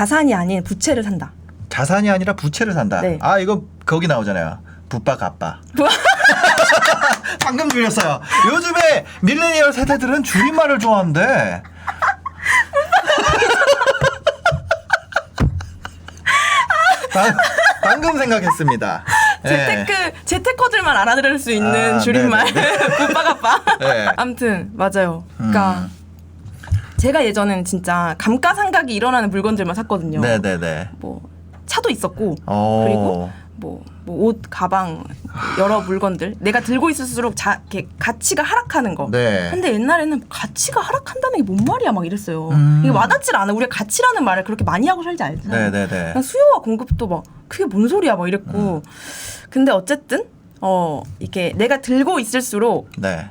자산이 아닌 부채를 산다. 자산이 아니라 부채를 산다. 네. 아 이거 거기 나오잖아요. 붓바 갑바. 방금 줄였어요. 요즘에 밀레니얼 세대들은 줄임말을 좋아하는데. 방금 생각했습니다. 재테커들만 알아들을 수 있는 줄임말. 붓바가빠. 네. 아무튼 맞아요. 그러니까 제가 예전에는 진짜 감가상각이 일어나는 물건들만 샀거든요. 네네네. 뭐 차도 있었고 오. 그리고 뭐 옷, 가방 여러 물건들 내가 들고 있을수록 이렇게 가치가 하락하는 거. 네. 근데 옛날에는 가치가 하락한다는 게 뭔 말이야 막 이랬어요. 이게 와닿질 않아. 우리가 가치라는 말을 그렇게 많이 하고 살지 않잖아요. 네네네. 그냥 수요와 공급도 막 그게 뭔 소리야 막 이랬고. 근데 어쨌든 이게 내가 들고 있을수록 네.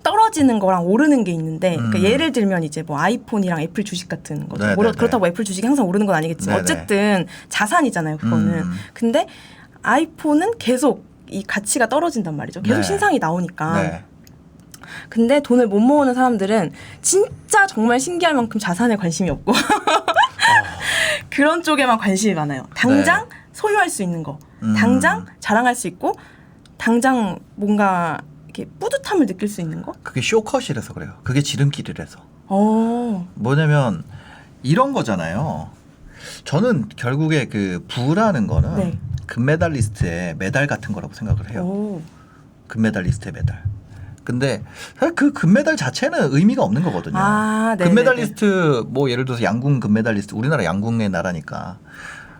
떨어지는 거랑 오르는 게 있는데 그러니까 예를 들면 이제 뭐 아이폰이랑 애플 주식 같은 거죠. 네네네. 그렇다고 애플 주식이 항상 오르는 건 아니겠지만 네네. 어쨌든 자산이잖아요. 그거는. 근데 아이폰은 계속 이 가치가 떨어진단 말이죠. 계속 네. 신상이 나오니까. 네. 근데 돈을 못 모으는 사람들은 진짜 정말 신기할 만큼 자산에 관심이 없고 그런 쪽에만 관심이 많아요. 당장 소유할 수 있는 거. 당장 자랑할 수 있고 당장 뭔가 이렇게 뿌듯함을 느낄 수 있는 거? 그게 쇼컷이라서 그래요. 그게 지름길이라서. 어. 뭐냐면 이런 거잖아요. 저는 결국에 그 부라는 거는 네. 금메달리스트의 메달 같은 거라고 생각을 해요. 오. 금메달리스트의 메달. 근데 사실 그 금메달 자체는 의미가 없는 거거든요. 아, 네네네. 금메달리스트 뭐 예를 들어서 양궁 금메달리스트, 우리나라 양궁의 나라니까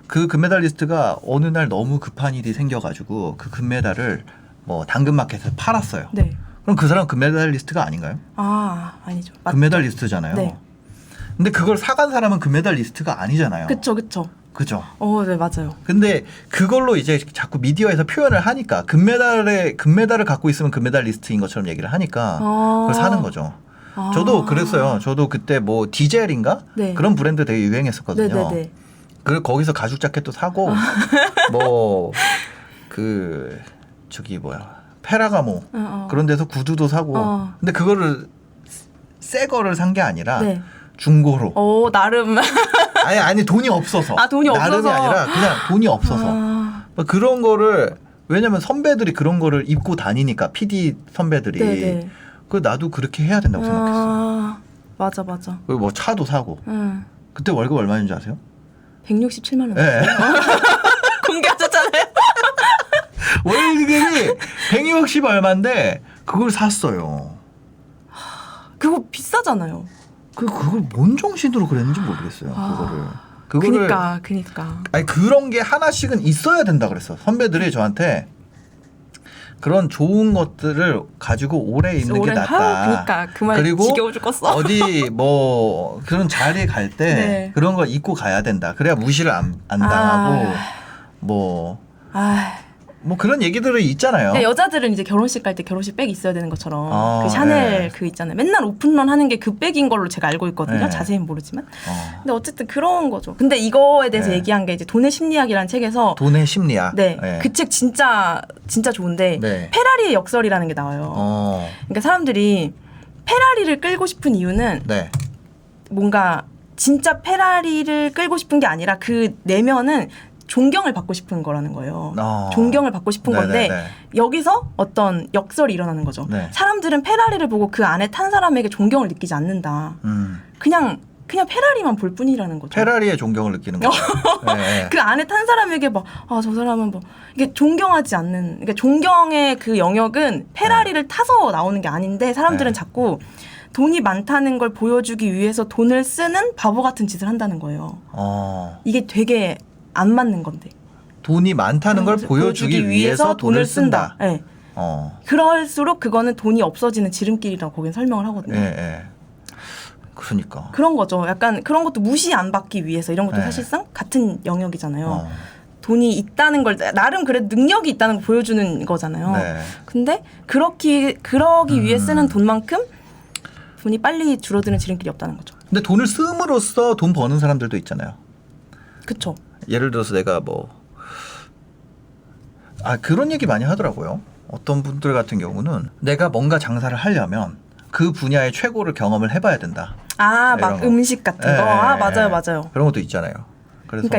그 금메달리스트가 어느 날 너무 급한 일이 생겨가지고 그 금메달을 뭐 당근마켓에서 팔았어요. 네. 그럼 그 사람 금메달리스트가 아닌가요? 아, 아니죠. 금메달리스트잖아요. 네. 근데 그걸 사간 사람은 금메달리스트가 아니잖아요. 그쵸, 그쵸. 그죠? 네, 맞아요. 근데 그걸로 이제 자꾸 미디어에서 표현을 하니까 금메달을 갖고 있으면 금메달리스트인 것처럼 얘기를 하니까 그걸 사는 거죠. 저도 그랬어요. 저도 그때 뭐 디젤인가? 네. 그런 브랜드 되게 유행했었거든요. 네네네. 그리고 거기서 가죽 자켓도 사고 뭐 그 저기 뭐야 페라가모 그런 데서 구두도 사고 근데 그거를 새 거를 산 게 아니라 네. 중고로 나름. 아니 돈이 없어서 돈이 나름이 없어서. 아니라 그냥 돈이 없어서 뭐 그런 거를 왜냐면 선배들이 그런 거를 입고 다니니까 PD 선배들이 네네. 그 나도 그렇게 해야 된다고 생각했어. 맞아. 그리고 뭐 차도 사고 그때 월급 얼마인지 아세요? 167만 원. 네. 공개하셨잖아요. 월급이 160 얼마인데 그걸 샀어요. 그거 비싸잖아요. 그걸 뭔 정신으로 그랬는지 모르겠어요. 그거를 그니까. 아니 그런 게 하나씩은 있어야 된다 그랬어. 선배들이 저한테 그런 좋은 것들을 가지고 오래 있는 게 낫다. 그러니까 그 말 그리고 지겨워 죽겠어. 어디 뭐 그런 자리에 갈 때 네. 그런 거 입고 가야 된다. 그래야 무시를 안 당하고 뭐 그런 얘기들이 있잖아요. 그러니까 여자들은 이제 결혼식 갈 때 결혼식 백 있어야 되는 것처럼 그 샤넬 네. 그 있잖아요. 맨날 오픈런 하는 게 그 백인 걸로 제가 알고 있거든요. 네. 자세히는 모르지만. 근데 어쨌든 그런 거죠. 근데 이거에 대해서 네. 얘기한 게 이제 돈의 심리학이라는 책에서 돈의 심리학. 네. 그 책 진짜 좋은데 네. 페라리의 역설이라는 게 나와요. 그러니까 사람들이 페라리를 끌고 싶은 이유는 네. 뭔가 진짜 페라리를 끌고 싶은 게 아니라 그 내면은 존경을 받고 싶은 거라는 거예요. 존경을 받고 싶은 건데 여기서 어떤 역설이 일어나는 거죠. 네. 사람들은 페라리를 보고 그 안에 탄 사람에게 존경을 느끼지 않는다. 그냥 페라리만 볼 뿐이라는 거죠. 페라리의 존경을 느끼는 거죠. 네. 그 안에 탄 사람에게 막 저 사람은 뭐 이게 존경하지 않는 그러니까 존경의 그 영역은 페라리를 타서 나오는 게 아닌데 사람들은 자꾸 돈이 많다는 걸 보여주기 위해서 돈을 쓰는 바보 같은 짓을 한다는 거예요. 이게 되게 안 맞는 건데. 돈이 많다는 걸 보여주기 위해서 돈을 쓴다. 네. 그럴수록 그거는 돈이 없어지는 지름길이라고 거긴 설명을 하거든요. 그러니까. 그런 거죠. 약간 그런 것도 무시 안 받기 위해서 이런 것도 사실상 같은 영역이잖아요. 돈이 있다는 걸 나름 그래도 능력이 있다는 걸 보여주는 거잖아요. 근데 그러기 위해 쓰는 돈만큼 돈이 빨리 줄어드는 지름길이 없다는 거죠. 근데 돈을 쓰므로써 돈 버는 사람들도 있잖아요. 그쵸. 예를 들어서 내가 그런 얘기 많이 하더라고요. 어떤 분들 같은 경우는 내가 뭔가 장사를 하려면 그 분야의 최고를 경험을 해봐야 된다. 아, 막 이런 거. 음식 같은 예, 거. 아, 예, 맞아요, 예. 맞아요. 그런 것도 있잖아요. 그래서 그러니까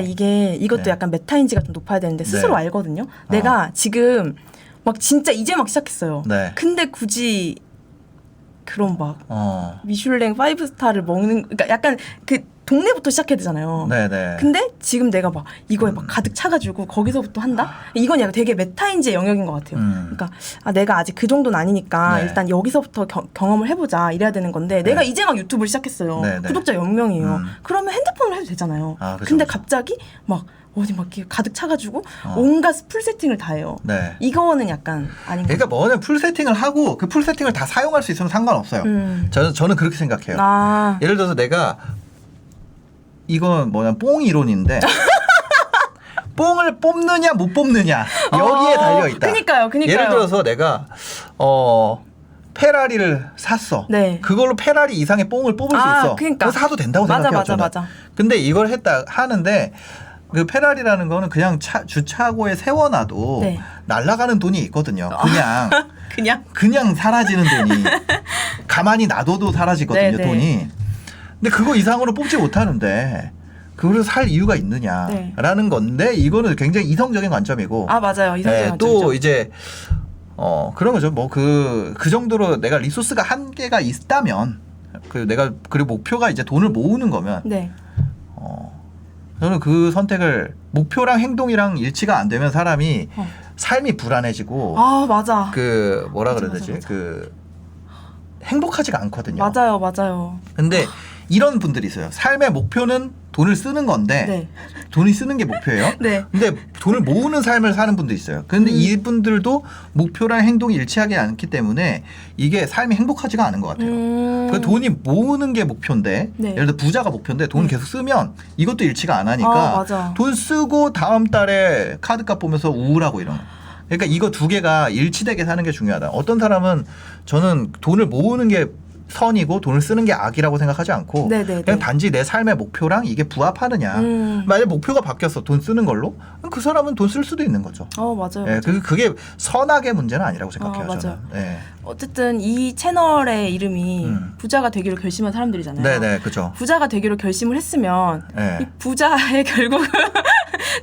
이것도 네. 약간 메타인지가 좀 높아야 되는데 스스로 네. 알거든요. 내가 지금 막 진짜 이제 막 시작했어요. 네. 근데 굳이 그런 막 미슐랭 5스타를 먹는, 그러니까 약간 그 동네부터 시작해야 되잖아요. 네네. 근데 지금 내가 막 이거에 막 가득 차가지고 거기서부터 한다? 이건 약간 되게 메타인지의 영역인 것 같아요. 그러니까 내가 아직 그 정도는 아니니까 네. 일단 여기서부터 경험을 해보자 이래야 되는 건데 내가 이제 막 유튜브를 시작했어요. 네, 네. 구독자 0명이에요. 그러면 핸드폰으로 해도 되잖아요. 아, 그쵸, 근데 그쵸. 갑자기 막 어디 막 이렇게 가득 차가지고 온갖 풀 세팅을 다 해요. 네. 이거는 약간 아닌 것 그러니까 뭐냐면 풀 세팅을 하고 그 풀 세팅을 다 사용할 수 있으면 상관없어요. 저는 그렇게 생각해요. 아. 예를 들어서 내가 이건 뭐냐면 뽕 이론인데 뽕을 뽑느냐 못 뽑느냐 여기에 달려 있다. 그니까요. 예를 들어서 내가 페라리를 샀어. 네. 그걸로 페라리 이상의 뽕을 뽑을 수 있어. 그러니까. 그거 사도 된다고 맞아, 생각해요. 맞아, 저는. 맞아. 근데 이걸 하는데 그 페라리라는 거는 그냥 주차고에 세워놔도 네. 날아가는 돈이 있거든요. 그냥 사라지는 돈이 가만히 놔둬도 사라지거든요. 네, 네. 돈이. 근데 그거 이상으로 뽑지 못하는데 그거를 살 이유가 있느냐라는 건데 이거는 굉장히 이성적인 관점이고. 아, 맞아요. 이성적인 관점이죠. 또 이제 그런 거죠. 뭐 그 정도로 내가 리소스가 한계가 있다면 그리고 목표가 이제 돈을 모으는 거면 네. 저는 그 선택을 목표랑 행동이랑 일치가 안 되면 사람이 삶이 불안해지고 아, 맞아. 그 뭐라 맞아, 그래야 되지? 맞아. 그 행복하지가 않거든요. 맞아요, 맞아요. 근데 이런 분들이 있어요. 삶의 목표는 돈을 쓰는 건데 네. 돈이 쓰는 게 목표예요. 네. 근데 돈을 모으는 삶을 사는 분도 있어요. 근데 이분들도 목표랑 행동이 일치하지 않기 때문에 이게 삶이 행복하지가 않은 것 같아요. 그 돈이 모으는 게 목표인데 네. 예를 들어 부자가 목표인데 돈을 계속 쓰면 이것도 일치가 안 하니까 맞아. 돈 쓰고 다음 달에 카드값 보면서 우울하고 이런 거. 그러니까 이거 두 개가 일치되게 사는 게 중요하다. 어떤 사람은 저는 돈을 모으는 게 선이고 돈을 쓰는 게 악이라고 생각하지 않고 네네네. 그냥 단지 내 삶의 목표랑 이게 부합하느냐. 만약 목표가 바뀌었어. 돈 쓰는 걸로. 그럼 그 사람은 돈 쓸 수도 있는 거죠. 맞아요. 예, 맞아요. 그게 선악의 문제는 아니라고 생각해요. 맞아요. 저는. 예. 어쨌든 이 채널의 이름이 부자가 되기로 결심한 사람들이잖아요. 네네, 그죠. 부자가 되기로 결심을 했으면 네. 이 부자의 결국은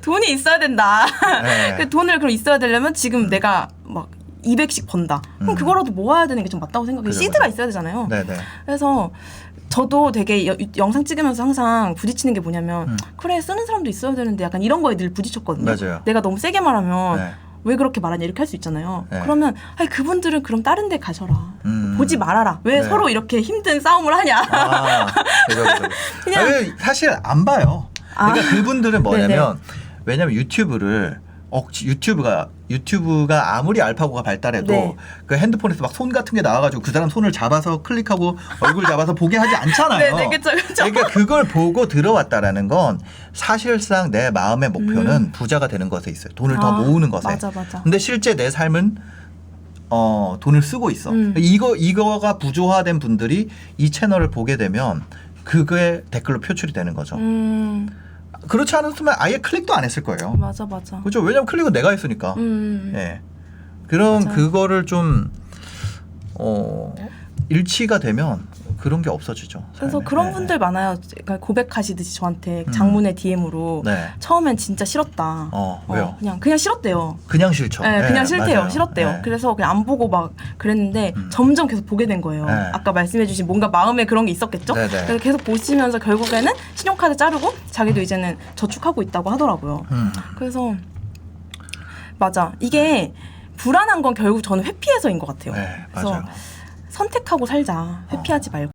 돈이 있어야 된다. 네. 그 돈을 그럼 있어야 되려면 지금 내가 막 200씩 번다. 그럼 그거라도 모아야 되는 게 좀 맞다고 생각해요. 그죠, 시드가 그죠. 있어야 되잖아요. 네네. 그래서 저도 되게 영상 찍으면서 항상 부딪히는 게 뭐냐면 그래 쓰는 사람도 있어야 되는데 약간 이런 거에 늘 부딪혔거든요. 맞아요. 내가 너무 세게 말하면 네. 왜 그렇게 말하냐 이렇게 할 수 있잖아요. 네. 그러면 아니 그분들은 그럼 다른 데 가셔라. 보지 말아라. 왜 네. 서로 이렇게 힘든 싸움을 하냐. 그죠, 그죠. 그냥- 아니, 사실 안 봐요. 그러니까 그분들은 뭐냐면 왜냐면 유튜브가 아무리 알파고가 발달해도 네. 그 핸드폰에서 막 손 같은 게 나와가지고 그 사람 손을 잡아서 클릭하고 얼굴 잡아서 보게 하지 않잖아요. 네, 그쵸. 그러니까 그걸 보고 들어왔다라는 건 사실상 내 마음의 목표는 부자가 되는 것에 있어요. 돈을 더 모으는 것에. 맞아. 근데 실제 내 삶은 돈을 쓰고 있어. 이거가 부조화된 분들이 이 채널을 보게 되면 그거에 댓글로 표출이 되는 거죠. 그렇지 않았으면 아예 클릭도 안 했을 거예요. 맞아. 그렇죠. 왜냐면 클릭은 내가 했으니까. 예. 그런 맞아요. 그거를 좀 일치가 되면 그런 게 없어지죠. 그래서 삶에. 그런 네. 분들 많아요. 그러니까 고백하시듯이 저한테 장문의 DM으로 네. 처음엔 진짜 싫었다. 왜요? 그냥 싫었대요. 그냥 싫죠. 네, 네, 그냥 싫대요. 맞아요. 싫었대요. 네. 그래서 그냥 안 보고 막 그랬는데 점점 계속 보게 된 거예요. 네. 아까 말씀해주신 뭔가 마음에 그런 게 있었겠죠? 네네. 그래서 계속 보시면서 결국에는 신용카드 자르고 자기도 이제는 저축하고 있다고 하더라고요. 그래서 맞아. 이게 불안한 건 결국 저는 회피해서인 것 같아요. 네, 그래서 맞아요. 선택하고 살자. 회피하지 말고.